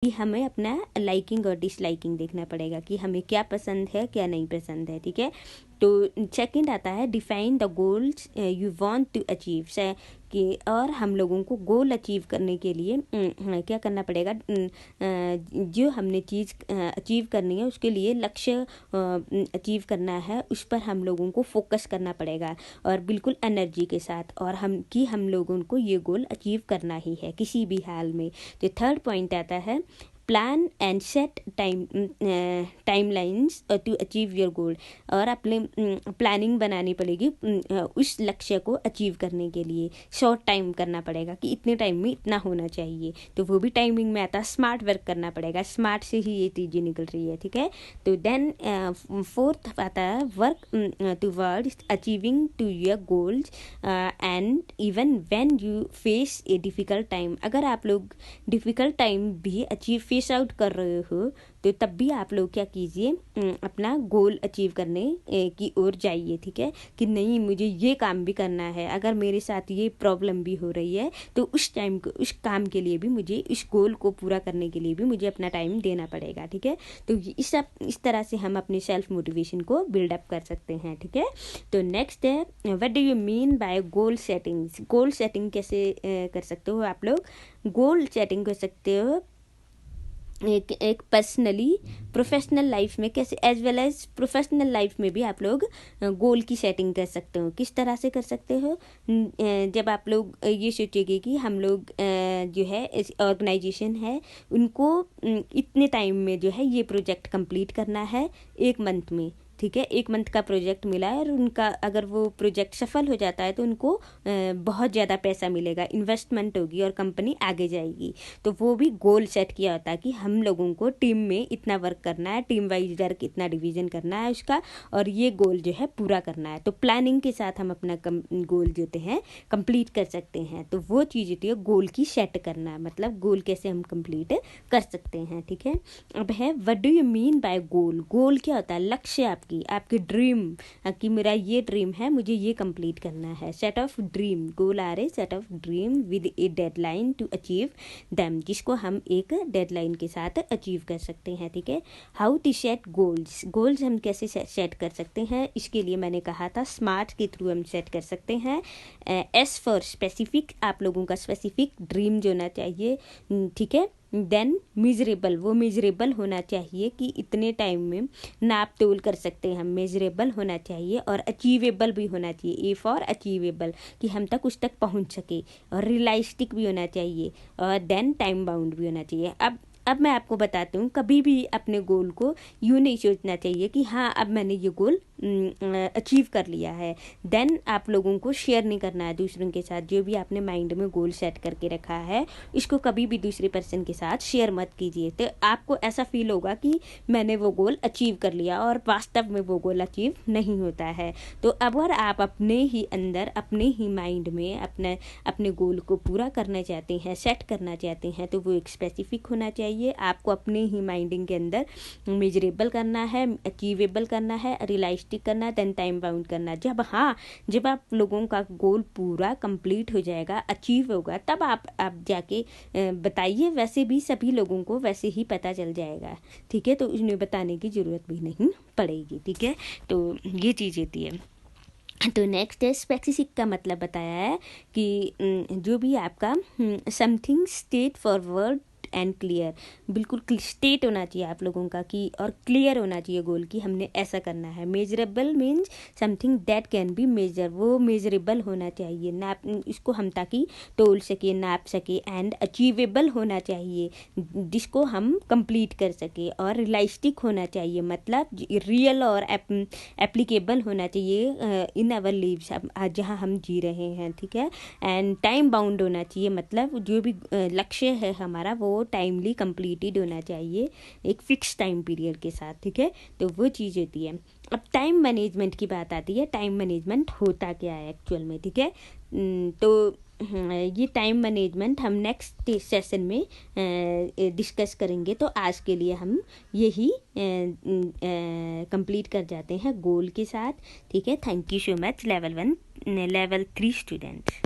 कि हमें अपना लाइकिंग और डिसलाइकिंग देखना पड़ेगा कि हमें क्या पसंद है क्या नहीं पसंद है, ठीक है। तो सेकंड आता है define the goals you want to achieve से कि और हम लोगों को गोल अचीव करने के लिए क्या करना पड़ेगा, जो हमने चीज़ अचीव करनी है उसके लिए लक्ष्य अचीव करना है, उस पर हम लोगों को फोकस करना पड़ेगा और बिल्कुल एनर्जी के साथ, और हम लोगों को ये गोल अचीव करना ही है किसी भी हाल में। तो थर्ड पॉइंट आता है plan and set timelines to achieve your goal, और अपने प्लानिंग बनानी पड़ेगी उस लक्ष्य को अचीव करने के लिए। शॉर्ट टाइम करना पड़ेगा कि इतने टाइम में इतना होना चाहिए, तो वो भी टाइमिंग में आता है। स्मार्ट वर्क करना पड़ेगा, स्मार्ट से ही ये चीज़ें निकल रही है, ठीक है। तो देन फोर्थ आता है work towards achieving to your goals and even when you face a difficult time. अगर आप लोग डिफ़िकल्ट टाइम भी अचीव फेस आउट कर रहे हो तो तब भी आप लोग क्या कीजिए, अपना गोल अचीव करने की ओर जाइए, ठीक है। कि नहीं मुझे ये काम भी करना है, अगर मेरे साथ ये प्रॉब्लम भी हो रही है तो उस टाइम को उस काम के लिए भी मुझे, इस गोल को पूरा करने के लिए भी मुझे अपना टाइम देना पड़ेगा, ठीक है। तो इस तरह से हम अपने सेल्फ मोटिवेशन को बिल्डअप कर सकते हैं, ठीक है। तो नेक्स्ट है what do you mean by goal settings. Goal setting कैसे कर सकते हो आप लोग? गोल सेटिंग कर सकते हो एक पर्सनली प्रोफेशनल लाइफ में कैसे, as well as professional life में भी आप लोग गोल की सेटिंग कर सकते हो। किस तरह से कर सकते हो? जब आप लोग ये सोचेंगे कि हम लोग जो है ऑर्गेनाइजेशन है उनको इतने टाइम में जो है ये प्रोजेक्ट कंप्लीट करना है, 1 मंथ में, ठीक है। 1 मंथ का प्रोजेक्ट मिला है और उनका अगर वो प्रोजेक्ट सफल हो जाता है तो उनको बहुत ज़्यादा पैसा मिलेगा, इन्वेस्टमेंट होगी और कंपनी आगे जाएगी। तो वो भी गोल सेट किया होता है कि हम लोगों को टीम में इतना वर्क करना है, टीम वाइज वर्क इतना डिवीजन करना है उसका, और ये गोल जो है पूरा करना है। तो प्लानिंग के साथ हम अपना गोल जो हैं कंप्लीट कर सकते हैं। तो वो चीज़ होती है गोल की सेट करना, मतलब गोल कैसे हम कंप्लीट कर सकते हैं, ठीक है। अब है what do you mean by goal. Goal क्या होता है? लक्ष्य, आपकी ड्रीम, कि मेरा ये ड्रीम है, मुझे ये कंप्लीट करना है। सेट ऑफ ड्रीम, गोल आ रहे set of dream with a deadline to achieve them, जिसको हम एक डेडलाइन के साथ अचीव कर सकते हैं, ठीक है। How to set goals. Goals हम कैसे सेट कर सकते हैं? इसके लिए मैंने कहा था स्मार्ट के थ्रू हम सेट कर सकते हैं। एस फॉर स्पेसिफिक, आप लोगों का स्पेसिफिक ड्रीम जो होना चाहिए, ठीक है। देन मिजरेबल, वो मिजरेबल होना चाहिए कि इतने टाइम में नाप तोल कर सकते हैं हम, मेजरेबल होना चाहिए, और अचीवेबल भी होना चाहिए, ए फॉर अचीवेबल, कि हम तक उस तक पहुंच सके, और रियलिस्टिक भी होना चाहिए, और देन टाइम बाउंड भी होना चाहिए। अब मैं आपको बताती हूँ, कभी भी अपने गोल को यूँ नहीं सोचना चाहिए कि हाँ अब मैंने ये गोल अचीव कर लिया है, देन आप लोगों को शेयर नहीं करना है दूसरों के साथ। जो भी आपने माइंड में गोल सेट करके रखा है इसको कभी भी दूसरे पर्सन के साथ शेयर मत कीजिए। तो आपको ऐसा फील होगा कि मैंने वो गोल अचीव कर लिया, और वास्तव में वो गोल अचीव नहीं होता है। तो अगर आप अपने ही अंदर, अपने ही माइंड में अपने गोल को पूरा करना चाहते हैं, सेट करना चाहते हैं, तो वो एक स्पेसिफिक होना चाहिए। आपको अपने ही माइंडिंग के अंदर मेजरेबल करना है, अचीवेबल करना है, रियलिस्टिक करना, देन टाइम बाउंड करना। जब आप लोगों का गोल पूरा कंप्लीट हो जाएगा, अचीव होगा, तब आप जाके बताइए। वैसे भी सभी लोगों को वैसे ही पता चल जाएगा, ठीक है। तो उन्हें बताने की ज़रूरत भी नहीं पड़ेगी, ठीक है। तो ये चीज़ होती है। तो नेक्स्ट है स्पेसिफिक का मतलब बताया है कि जो भी आपका something state forward and clear, बिल्कुल स्टेट होना चाहिए आप लोगों का कि, और क्लियर होना चाहिए गोल कि हमने ऐसा करना है। Measurable means something that can be measure, वो मेजरेबल होना चाहिए, नाप इसको हम ताकि तोल सके, नाप सके, एंड अचीवेबल होना चाहिए जिसको हम कंप्लीट कर सके, और रियलिस्टिक होना चाहिए मतलब रियल और एप्लीकेबल होना चाहिए इन आवर लिव्स, जहाँ हम जी रहे हैं, ठीक है। एंड टाइम बाउंड होना चाहिए, मतलब जो भी लक्ष्य है हमारा वो टाइमली कंप्लीटेड होना चाहिए, एक फिक्स टाइम पीरियड के साथ, ठीक है। तो वो चीज़ होती है। अब टाइम मैनेजमेंट की बात आती है, टाइम मैनेजमेंट होता क्या है एक्चुअल में, ठीक है। तो ये टाइम मैनेजमेंट हम नेक्स्ट सेशन में डिस्कस करेंगे। तो आज के लिए हम यही कंप्लीट कर जाते हैं गोल के साथ, ठीक है। Thank you so much level 3 students.